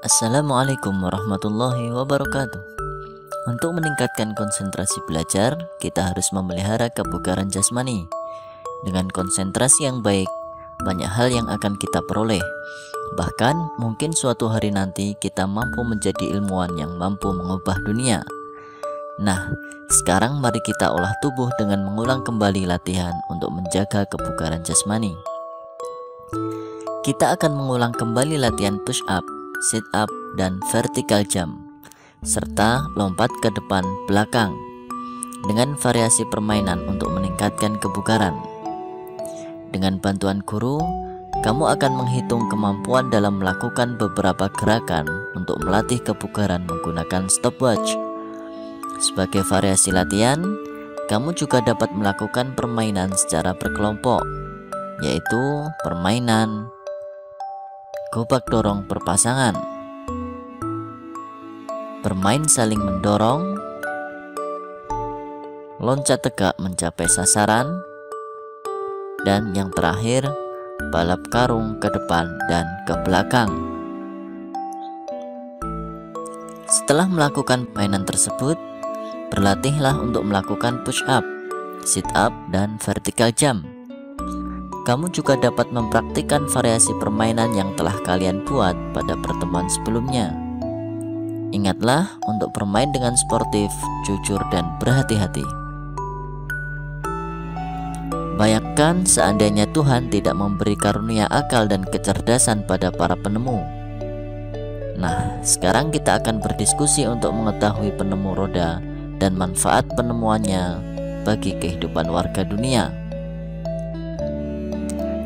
Assalamualaikum warahmatullahi wabarakatuh. Untuk meningkatkan konsentrasi belajar, kita harus memelihara kebugaran jasmani. Dengan konsentrasi yang baik, banyak hal yang akan kita peroleh. Bahkan mungkin suatu hari nanti kita mampu menjadi ilmuwan yang mampu mengubah dunia. Nah, sekarang mari kita olah tubuh dengan mengulang kembali latihan untuk menjaga kebugaran jasmani. Kita akan mengulang kembali latihan push up, sit up, dan vertical jump, serta lompat ke depan belakang dengan variasi permainan untuk meningkatkan kebugaran. Dengan bantuan guru, kamu akan menghitung kemampuan dalam melakukan beberapa gerakan untuk melatih kebugaran menggunakan stopwatch. Sebagai variasi latihan, kamu juga dapat melakukan permainan secara berkelompok, yaitu permainan gobak dorong berpasangan, bermain saling mendorong, loncat tegak mencapai sasaran, dan yang terakhir balap karung ke depan dan ke belakang. Setelah melakukan permainan tersebut, berlatihlah untuk melakukan push up, sit up, dan vertical jump. Kamu juga dapat mempraktikkan variasi permainan yang telah kalian buat pada pertemuan sebelumnya. Ingatlah untuk bermain dengan sportif, jujur, dan berhati-hati. Bayangkan seandainya Tuhan tidak memberi karunia akal dan kecerdasan pada para penemu. Nah, sekarang kita akan berdiskusi untuk mengetahui penemu roda dan manfaat penemuannya bagi kehidupan warga dunia.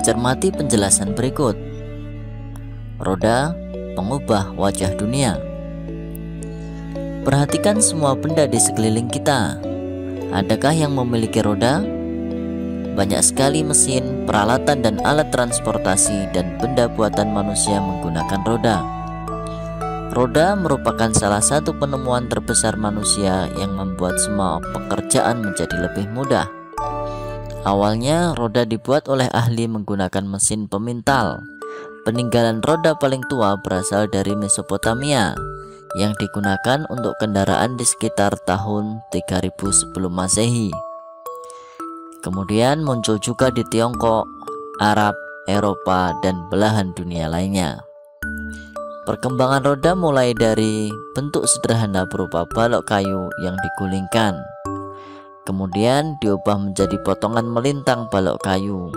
Cermati penjelasan berikut. Roda, pengubah wajah dunia. Perhatikan semua benda di sekeliling kita. Adakah yang memiliki roda? Banyak sekali mesin, peralatan, dan alat transportasi dan benda buatan manusia menggunakan roda. Roda merupakan salah satu penemuan terbesar manusia yang membuat semua pekerjaan menjadi lebih mudah. Awalnya roda dibuat oleh ahli menggunakan mesin pemintal. Peninggalan roda paling tua berasal dari Mesopotamia yang digunakan untuk kendaraan di sekitar tahun 3000 sebelum Masehi. Kemudian muncul juga di Tiongkok, Arab, Eropa, dan belahan dunia lainnya. Perkembangan roda mulai dari bentuk sederhana berupa balok kayu yang digulingkan, kemudian diubah menjadi potongan melintang balok kayu,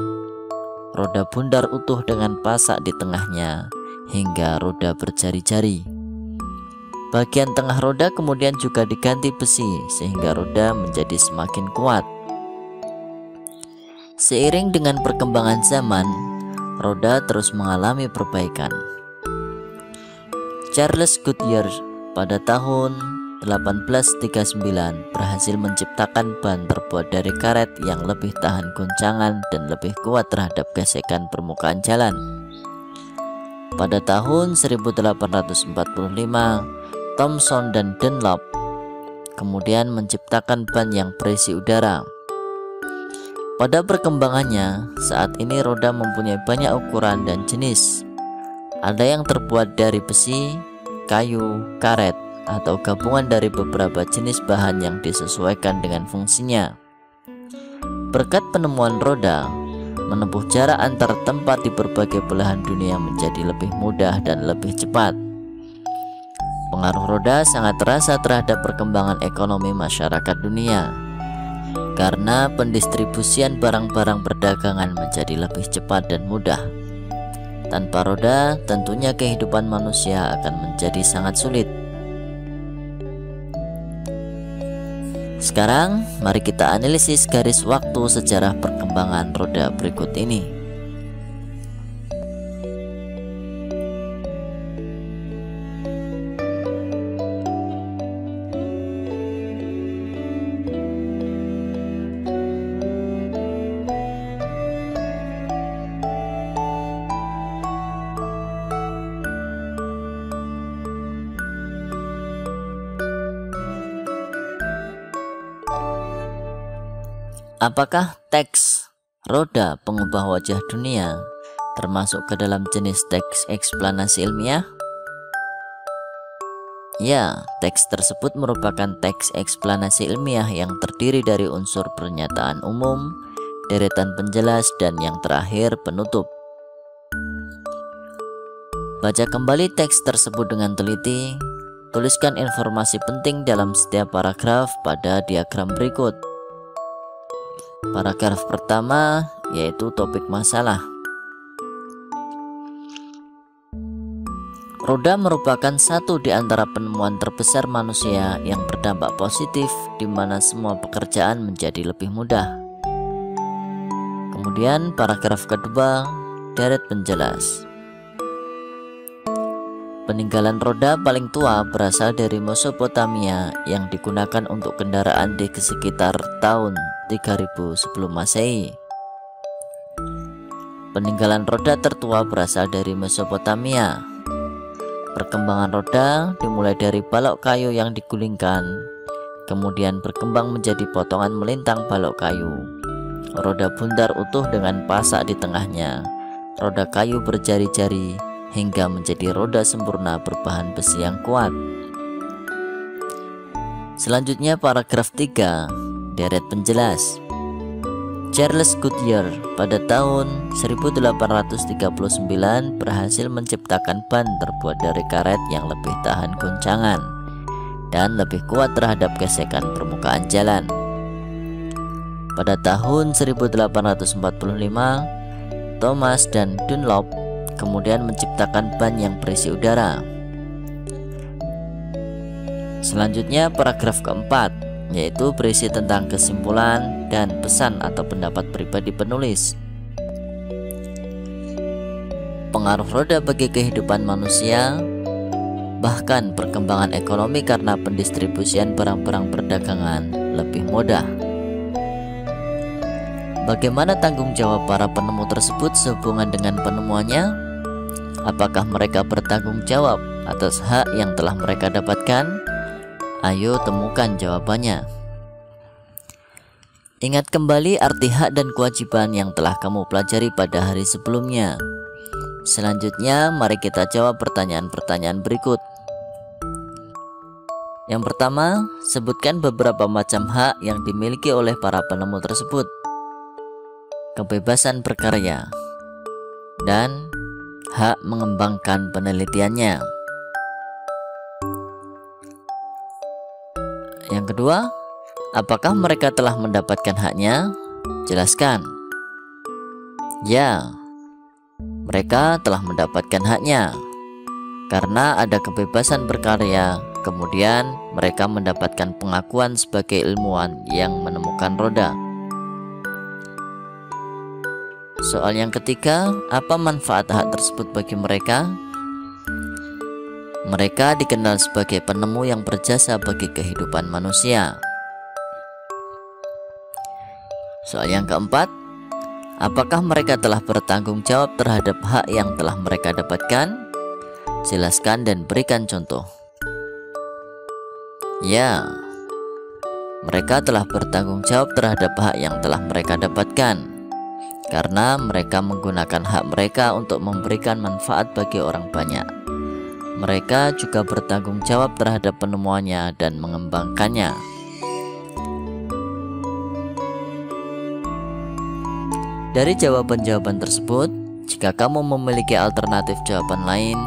roda bundar utuh dengan pasak di tengahnya, hingga roda berjari-jari. Bagian tengah roda kemudian juga diganti besi sehingga roda menjadi semakin kuat. Seiring dengan perkembangan zaman, roda terus mengalami perbaikan. Charles Goodyear pada tahun 1839 berhasil menciptakan ban terbuat dari karet yang lebih tahan goncangan dan lebih kuat terhadap gesekan permukaan jalan. Pada tahun 1845, Thomson dan Dunlop kemudian menciptakan ban yang berisi udara. Pada perkembangannya, saat ini roda mempunyai banyak ukuran dan jenis. Ada yang terbuat dari besi, kayu, karet, atau gabungan dari beberapa jenis bahan yang disesuaikan dengan fungsinya. Berkat penemuan roda, menempuh jarak antar tempat di berbagai belahan dunia menjadi lebih mudah dan lebih cepat. Pengaruh roda sangat terasa terhadap perkembangan ekonomi masyarakat dunia, karena pendistribusian barang-barang perdagangan menjadi lebih cepat dan mudah. Tanpa roda, tentunya kehidupan manusia akan menjadi sangat sulit. Sekarang, mari kita analisis garis waktu sejarah perkembangan roda berikut ini. Apakah teks roda pengubah wajah dunia termasuk ke dalam jenis teks eksplanasi ilmiah? Ya, teks tersebut merupakan teks eksplanasi ilmiah yang terdiri dari unsur pernyataan umum, deretan penjelas, dan yang terakhir penutup. Baca kembali teks tersebut dengan teliti. Tuliskan informasi penting dalam setiap paragraf pada diagram berikut. Paragraf pertama yaitu topik masalah. Roda merupakan satu di antara penemuan terbesar manusia yang berdampak positif, di mana semua pekerjaan menjadi lebih mudah. Kemudian paragraf kedua, deret penjelas. Peninggalan roda paling tua berasal dari Mesopotamia yang digunakan untuk kendaraan di sekitar tahun 3000 sebelum Masehi. Peninggalan roda tertua berasal dari Mesopotamia. Perkembangan roda dimulai dari balok kayu yang digulingkan, kemudian berkembang menjadi potongan melintang balok kayu. Roda bundar utuh dengan pasak di tengahnya. Roda kayu berjari-jari hingga menjadi roda sempurna berbahan besi yang kuat. Selanjutnya paragraf 3, deret penjelas. Charles Goodyear pada tahun 1839 berhasil menciptakan ban terbuat dari karet yang lebih tahan goncangan dan lebih kuat terhadap gesekan permukaan jalan. Pada tahun 1845, Thomas dan Dunlop kemudian menciptakan ban yang berisi udara. Selanjutnya paragraf keempat, yaitu berisi tentang kesimpulan dan pesan atau pendapat pribadi penulis. Pengaruh roda bagi kehidupan manusia, bahkan perkembangan ekonomi karena pendistribusian barang-barang perdagangan lebih mudah. Bagaimana tanggung jawab para penemu tersebut sehubungan dengan penemuannya? Apakah mereka bertanggung jawab atas hak yang telah mereka dapatkan? Ayo temukan jawabannya. Ingat kembali arti hak dan kewajiban yang telah kamu pelajari pada hari sebelumnya. Selanjutnya, mari kita jawab pertanyaan-pertanyaan berikut. Yang pertama, sebutkan beberapa macam hak yang dimiliki oleh para penemu tersebut. Kebebasan berkarya dan hak mengembangkan penelitiannya. Yang kedua, apakah mereka telah mendapatkan haknya? Jelaskan. Ya, mereka telah mendapatkan haknya. Karena ada kebebasan berkarya, kemudian mereka mendapatkan pengakuan sebagai ilmuwan yang menemukan roda. Soal yang ketiga, apa manfaat hak tersebut bagi mereka? Mereka dikenal sebagai penemu yang berjasa bagi kehidupan manusia. Soal yang keempat, apakah mereka telah bertanggung jawab terhadap hak yang telah mereka dapatkan? Jelaskan dan berikan contoh. Ya, mereka telah bertanggung jawab terhadap hak yang telah mereka dapatkan, karena mereka menggunakan hak mereka untuk memberikan manfaat bagi orang banyak. Mereka juga bertanggung jawab terhadap penemuannya dan mengembangkannya. Dari jawaban-jawaban tersebut, jika kamu memiliki alternatif jawaban lain,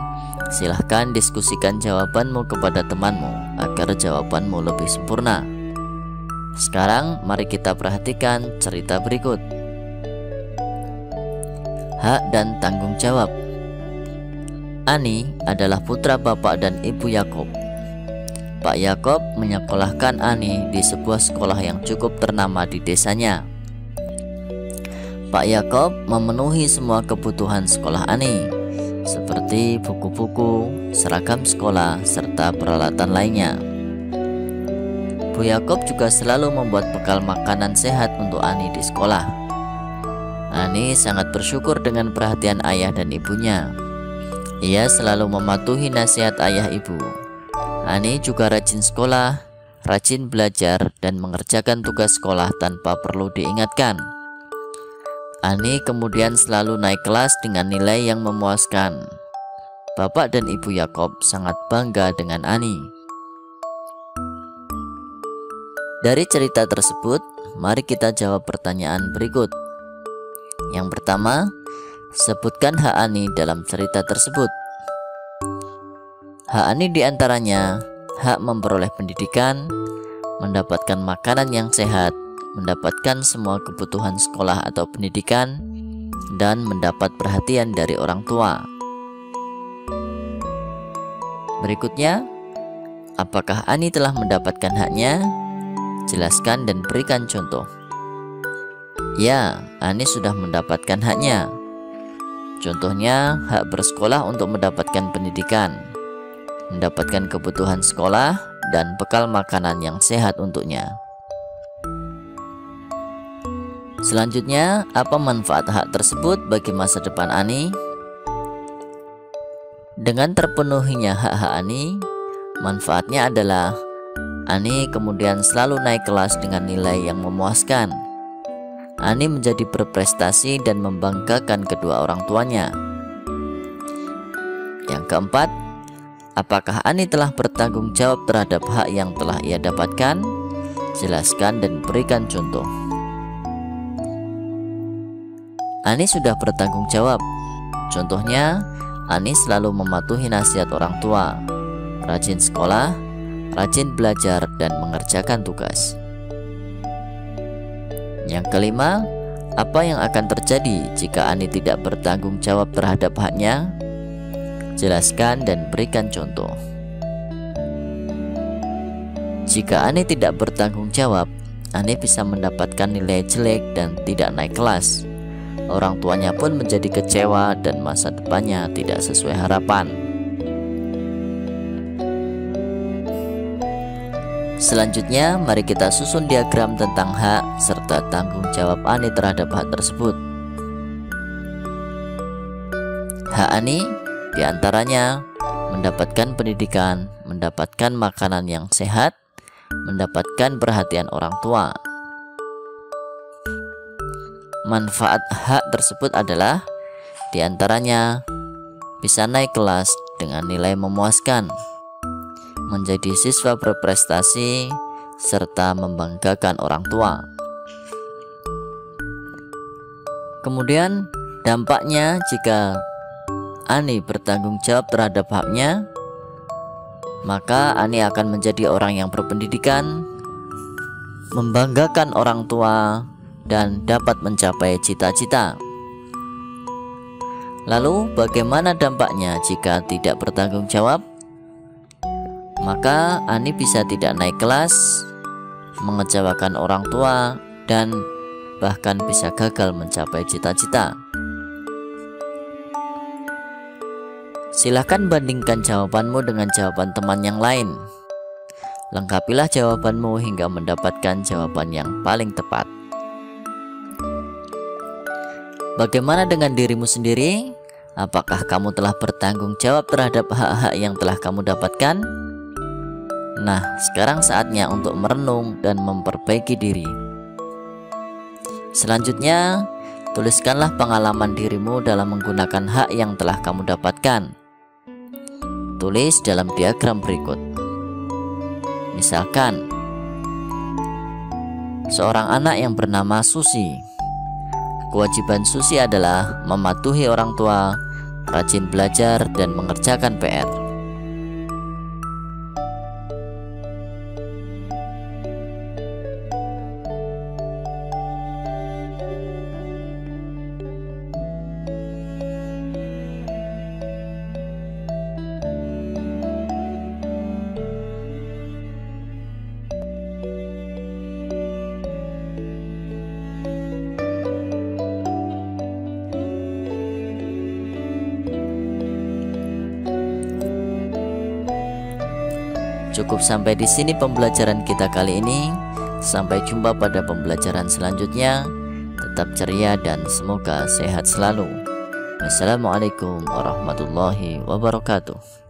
silahkan diskusikan jawabanmu kepada temanmu agar jawabanmu lebih sempurna. Sekarang mari kita perhatikan cerita berikut. Hak dan tanggung jawab. Ani adalah putra bapak dan ibu Yakob. Pak Yakob menyekolahkan Ani di sebuah sekolah yang cukup ternama di desanya. Pak Yakob memenuhi semua kebutuhan sekolah Ani, seperti buku-buku, seragam sekolah, serta peralatan lainnya. Bu Yakob juga selalu membuat bekal makanan sehat untuk Ani di sekolah. Ani sangat bersyukur dengan perhatian ayah dan ibunya. Ia selalu mematuhi nasihat ayah ibu. Ani juga rajin sekolah, rajin belajar, dan mengerjakan tugas sekolah tanpa perlu diingatkan. Ani kemudian selalu naik kelas dengan nilai yang memuaskan. Bapak dan ibu Yakob sangat bangga dengan Ani. Dari cerita tersebut, mari kita jawab pertanyaan berikut. Yang pertama, sebutkan hak Ani dalam cerita tersebut. Hak Ani diantaranya hak memperoleh pendidikan, mendapatkan makanan yang sehat, mendapatkan semua kebutuhan sekolah atau pendidikan, dan mendapat perhatian dari orang tua. Berikutnya, apakah Ani telah mendapatkan haknya? Jelaskan dan berikan contoh. Ya, Ani sudah mendapatkan haknya. Contohnya, hak bersekolah untuk mendapatkan pendidikan, mendapatkan kebutuhan sekolah, dan bekal makanan yang sehat untuknya. Selanjutnya, apa manfaat hak tersebut bagi masa depan Ani? Dengan terpenuhinya hak-hak Ani, manfaatnya adalah Ani kemudian selalu naik kelas dengan nilai yang memuaskan. Ani menjadi berprestasi dan membanggakan kedua orang tuanya. Yang keempat, apakah Ani telah bertanggung jawab terhadap hak yang telah ia dapatkan? Jelaskan dan berikan contoh. Ani sudah bertanggung jawab. Contohnya, Ani selalu mematuhi nasihat orang tua, rajin sekolah, rajin belajar, dan mengerjakan tugas. Yang kelima, apa yang akan terjadi jika Ani tidak bertanggung jawab terhadap haknya? Jelaskan dan berikan contoh. Jika Ani tidak bertanggung jawab, Ani bisa mendapatkan nilai jelek dan tidak naik kelas. Orang tuanya pun menjadi kecewa dan masa depannya tidak sesuai harapan. Selanjutnya, mari kita susun diagram tentang hak serta tanggung jawab Ani terhadap hak tersebut. Hak Ani diantaranya mendapatkan pendidikan, mendapatkan makanan yang sehat, mendapatkan perhatian orang tua. Manfaat hak tersebut adalah diantaranya bisa naik kelas dengan nilai memuaskan, menjadi siswa berprestasi, serta membanggakan orang tua. Kemudian dampaknya jika Ani bertanggung jawab terhadap haknya, maka Ani akan menjadi orang yang berpendidikan, membanggakan orang tua, dan dapat mencapai cita-cita. Lalu bagaimana dampaknya jika tidak bertanggung jawab? Maka Ani bisa tidak naik kelas, mengecewakan orang tua, dan bahkan bisa gagal mencapai cita-cita. Silahkan bandingkan jawabanmu dengan jawaban teman yang lain. Lengkapilah jawabanmu hingga mendapatkan jawaban yang paling tepat. Bagaimana dengan dirimu sendiri? Apakah kamu telah bertanggung jawab terhadap hak-hak yang telah kamu dapatkan? Nah, sekarang saatnya untuk merenung dan memperbaiki diri. Selanjutnya, tuliskanlah pengalaman dirimu dalam menggunakan hak yang telah kamu dapatkan. Tulis dalam diagram berikut. Misalkan, seorang anak yang bernama Susi. Kewajiban Susi adalah mematuhi orang tua, rajin belajar, dan mengerjakan PR. Cukup sampai di sini pembelajaran kita kali ini. Sampai jumpa pada pembelajaran selanjutnya. Tetap ceria dan semoga sehat selalu. Wassalamualaikum warahmatullahi wabarakatuh.